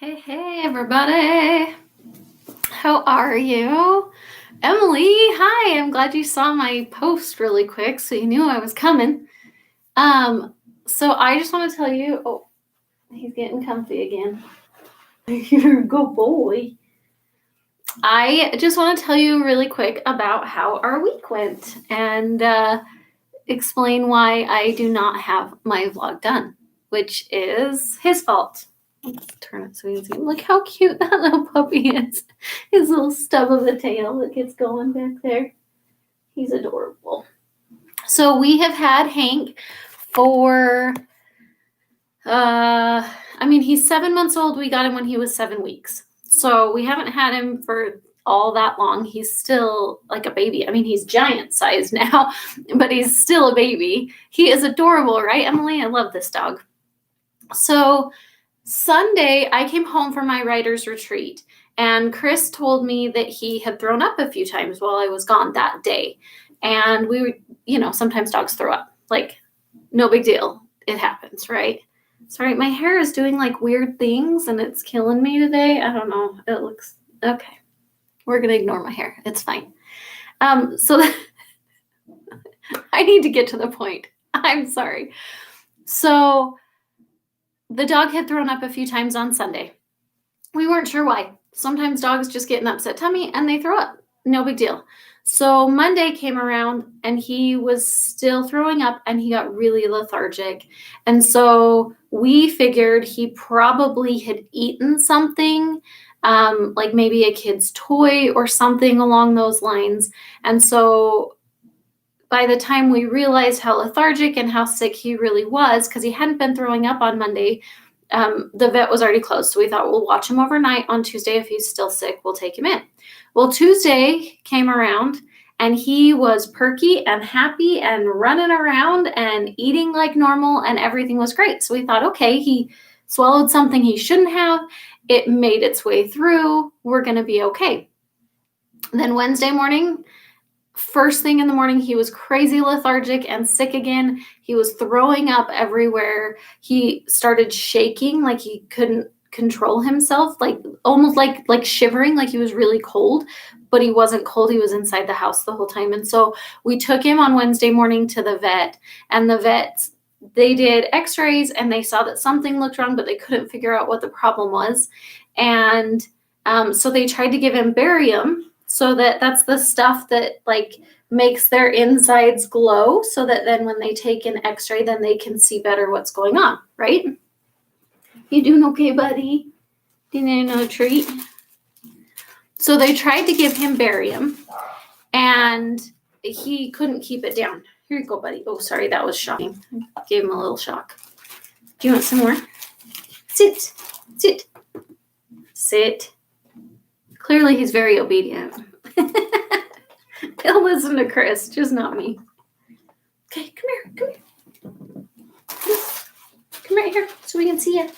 Hey, everybody. How are you? Emily, hi. I'm glad you saw my post really quick so you knew I was coming. So I just want to tell you, oh, he's getting comfy again. You're a good boy. I just want to tell you really quick about how our week went and explain why I do not have my vlog done, which is his fault. Let's turn it so you can see. Look how cute that little puppy is. His little stub of a tail that gets going back there. He's adorable. So we have had Hank for, he's 7 months old. We got him when he was 7 weeks. So we haven't had him for all that long. He's still like a baby. I mean, he's giant size now, but he's still a baby. He is adorable, right, Emily? I love this dog. So Sunday, I came home from my writer's retreat, and Chris told me that he had thrown up a few times while I was gone that day. And we were, sometimes dogs throw up. Like, no big deal. It happens, right? Sorry, my hair is doing like weird things and it's killing me today. I don't know. It looks okay. We're going to ignore my hair. It's fine. So I need to get to the point. I'm sorry. So the dog had thrown up a few times on Sunday. We weren't sure why. Sometimes dogs just get an upset tummy and they throw up. No big deal. So Monday came around and he was still throwing up and he got really lethargic. And so we figured he probably had eaten something, like maybe a kid's toy or something along those lines. And so by the time we realized how lethargic and how sick he really was, because he hadn't been throwing up on Monday, the vet was already closed. So we thought we'll watch him overnight. On Tuesday, if he's still sick, we'll take him in. Well, Tuesday came around and he was perky and happy and running around and eating like normal and everything was great. So we thought, okay, he swallowed something he shouldn't have. It made its way through. We're going to be okay. Then Wednesday morning, first thing in the morning, he was crazy lethargic and sick again. He was throwing up everywhere. He started shaking like he couldn't control himself, like almost like shivering, like he was really cold, but he wasn't cold. He was inside the house the whole time. And so we took him on Wednesday morning to the vet, and the vets, they did x-rays and they saw that something looked wrong, but they couldn't figure out what the problem was. And so they tried to give him barium. So that's the stuff that like makes their insides glow so that then when they take an x-ray, then they can see better what's going on, right? You doing okay, buddy? Do you need another treat? So they tried to give him barium and he couldn't keep it down. Here you go, buddy. Oh, sorry, that was shocking. Gave him a little shock. Do you want some more? Sit. Clearly, he's very obedient. He'll listen to Chris, just not me. Okay, come here. Come right here so we can see you.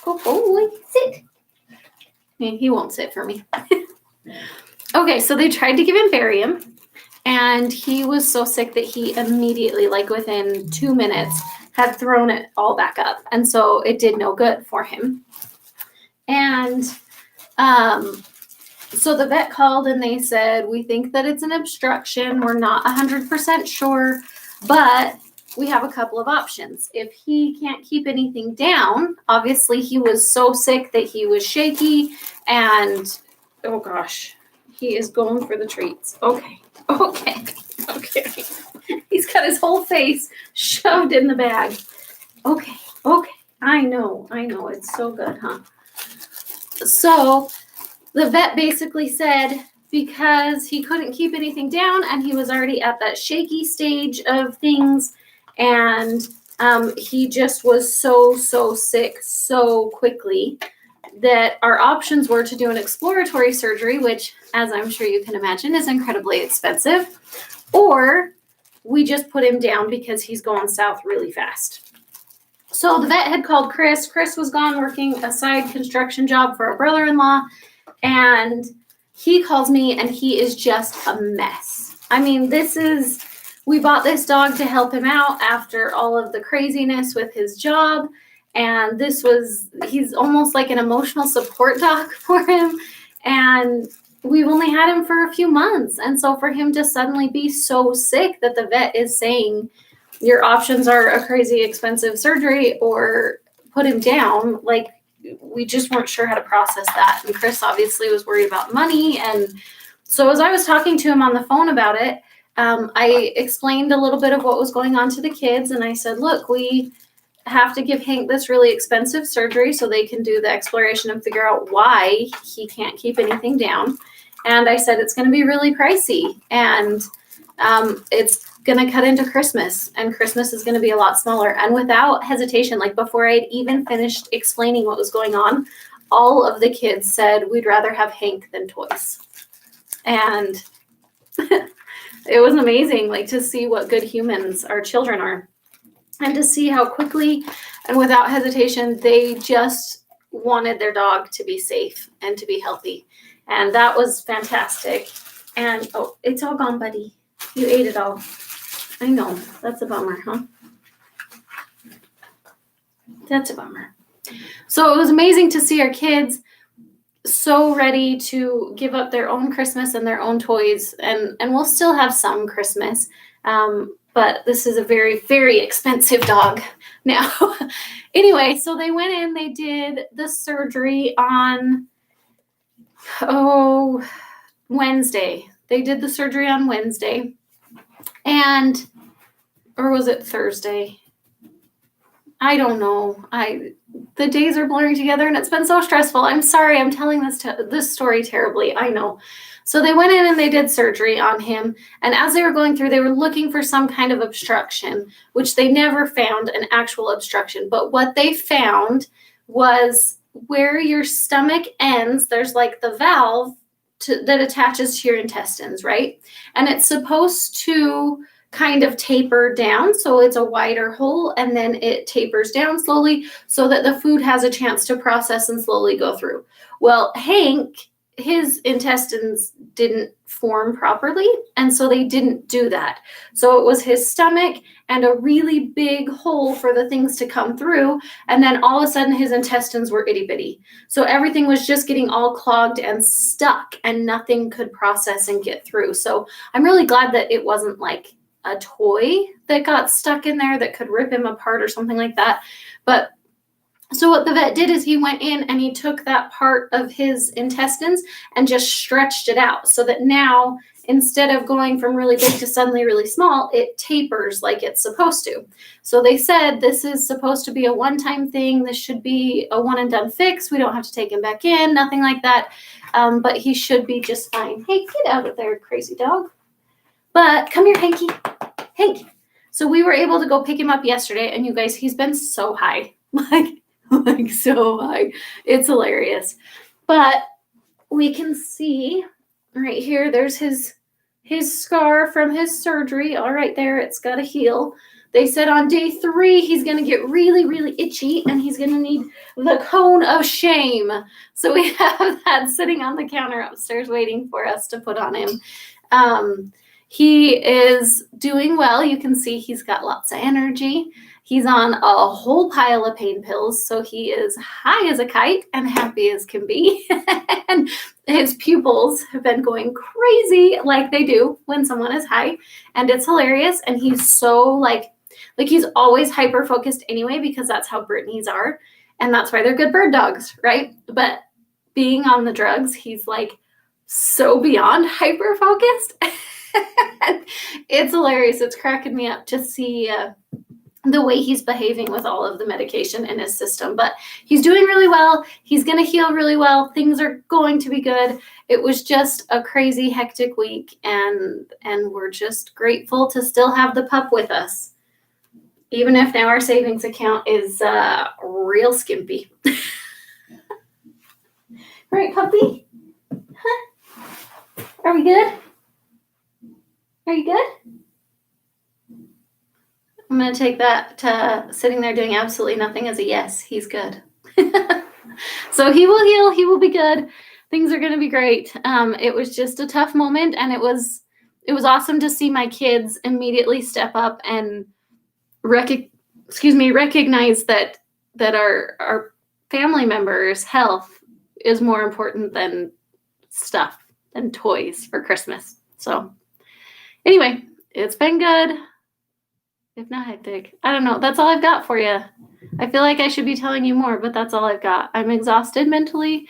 Go boy, sit. He won't sit for me. Okay, so they tried to give him barium, and he was so sick that he immediately, like within 2 minutes, had thrown it all back up. And so it did no good for him. And so the vet called and they said, we think that it's an obstruction. We're not 100% sure, but we have a couple of options. If he can't keep anything down, obviously he was so sick that he was shaky and, oh gosh, he is going for the treats. Okay. He's got his whole face shoved in the bag. Okay. I know. It's so good, huh? So the vet basically said because he couldn't keep anything down and he was already at that shaky stage of things, and he just was so sick so quickly that our options were to do an exploratory surgery, which, as I'm sure you can imagine, is incredibly expensive, or we just put him down because he's going south really fast. So the vet had called Chris. Chris was gone working a side construction job for a brother-in-law, and he calls me and he is just a mess. I mean, we bought this dog to help him out after all of the craziness with his job, And he's almost like an emotional support dog for him. And we've only had him for a few months. And so for him to suddenly be so sick that the vet is saying your options are a crazy expensive surgery or put him down, like, we just weren't sure how to process that. And Chris obviously was worried about money. And so as I was talking to him on the phone about it, I explained a little bit of what was going on to the kids. And I said, look, we have to give Hank this really expensive surgery so they can do the exploration and figure out why he can't keep anything down. And I said, it's going to be really pricey. And it's going to cut into Christmas, and Christmas is going to be a lot smaller. And without hesitation, like before I'd even finished explaining what was going on, all of the kids said, we'd rather have Hank than toys. And it was amazing, like, to see what good humans our children are, and to see how quickly and without hesitation they just wanted their dog to be safe and to be healthy. And that was fantastic. And oh, it's all gone, buddy. You ate it all. I know. That's a bummer, huh? That's a bummer. So it was amazing to see our kids so ready to give up their own Christmas and their own toys. And we'll still have some Christmas. But this is a very, very expensive dog now. Anyway, so they went in, they did the surgery on, Wednesday. They did the surgery on Wednesday. Or was it Thursday? I don't know. The days are blurring together and it's been so stressful. I'm sorry. I'm telling this story terribly. I know. So they went in and they did surgery on him. And as they were going through, they were looking for some kind of obstruction, which they never found an actual obstruction. But what they found was where your stomach ends, there's like the valve that attaches to your intestines, right? And it's supposed to kind of taper down. So it's a wider hole, and then it tapers down slowly so that the food has a chance to process and slowly go through. Well, Hank, his intestines didn't form properly, and so they didn't do that. So it was his stomach and a really big hole for the things to come through, and then all of a sudden his intestines were itty bitty. So everything was just getting all clogged and stuck, and nothing could process and get through. So I'm really glad that it wasn't like a toy that got stuck in there that could rip him apart or something like that. But so what the vet did is he went in and he took that part of his intestines and just stretched it out so that now, instead of going from really big to suddenly really small, it tapers like it's supposed to. So they said this is supposed to be a one-time thing. This should be a one and done fix. We don't have to take him back in, nothing like that. But he should be just fine. Hey, get out of there, crazy dog. But come here, Hanky. Hank. So we were able to go pick him up yesterday, and you guys, he's been so high. Like so high. It's hilarious. But we can see right here, there's his scar from his surgery. All right there, it's got to heal. They said on day 3, he's going to get really, really itchy, and he's going to need the cone of shame. So we have that sitting on the counter upstairs waiting for us to put on him. He is doing well. You can see he's got lots of energy. He's on a whole pile of pain pills, so he is high as a kite and happy as can be. And his pupils have been going crazy like they do when someone is high, and it's hilarious. And he's so like he's always hyper-focused anyway, because that's how Brittany's are, and that's why they're good bird dogs, right? But being on the drugs, he's like so beyond hyper-focused. It's hilarious. It's cracking me up to see the way he's behaving with all of the medication in his system. But he's doing really well. He's going to heal really well. Things are going to be good. It was just a crazy, hectic week, and we're just grateful to still have the pup with us, even if now our savings account is real skimpy. Right, puppy? Huh? Are we good? Are you good? I'm going to take that to sitting there doing absolutely nothing as a yes. He's good. So he will heal. He will be good. Things are going to be great. It was just a tough moment, and it was awesome to see my kids immediately step up and recognize that that our family members' health is more important than stuff and toys for Christmas. So anyway, it's been good. If not hectic. I don't know. That's all I've got for you. I feel like I should be telling you more, but that's all I've got. I'm exhausted mentally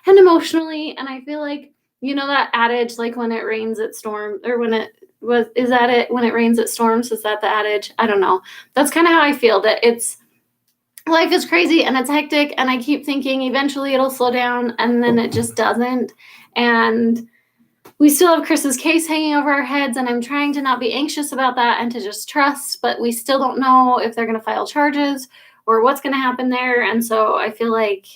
and emotionally, and I feel like, you know, that adage, like when it rains it storms, or when it was, is that it? When it rains it storms, is that the adage? I don't know. That's kind of how I feel, that life is crazy and it's hectic, and I keep thinking eventually it'll slow down, and then it just doesn't. And we still have Chris's case hanging over our heads, and I'm trying to not be anxious about that and to just trust, but we still don't know if they're going to file charges or what's going to happen there. And so I feel like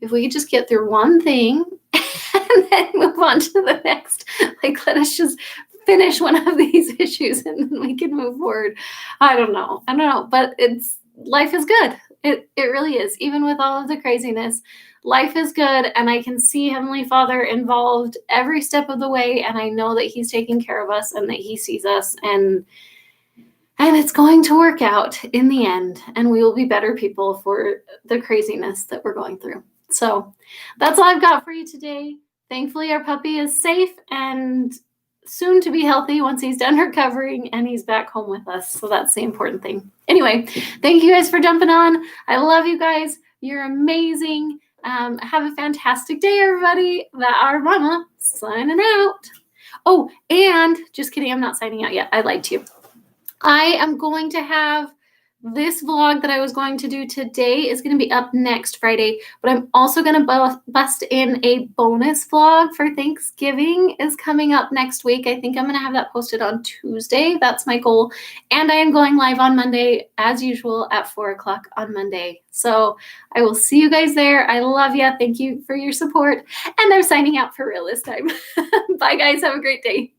if we could just get through one thing and then move on to the next, like, let us just finish one of these issues and then we can move forward. I don't know, but life is good. It really is. Even with all of the craziness, life is good, and I can see Heavenly Father involved every step of the way, and I know that He's taking care of us and that He sees us, and it's going to work out in the end, and we will be better people for the craziness that we're going through. So that's all I've got for you today. Thankfully, our puppy is safe and soon to be healthy once he's done recovering and he's back home with us. So that's the important thing. Anyway, thank you guys for jumping on. I love you guys. You're amazing. Have a fantastic day, everybody. That our mama signing out. Oh, and just kidding, I'm not signing out yet. I lied to you. I am going to have this vlog that I was going to do today is going to be up next Friday, but I'm also going to bust in a bonus vlog for Thanksgiving is coming up next week. I think I'm going to have that posted on Tuesday. That's my goal. And I am going live on Monday as usual at 4:00 on Monday. So I will see you guys there. I love you. Thank you for your support. And I'm signing out for real this time. Bye guys. Have a great day.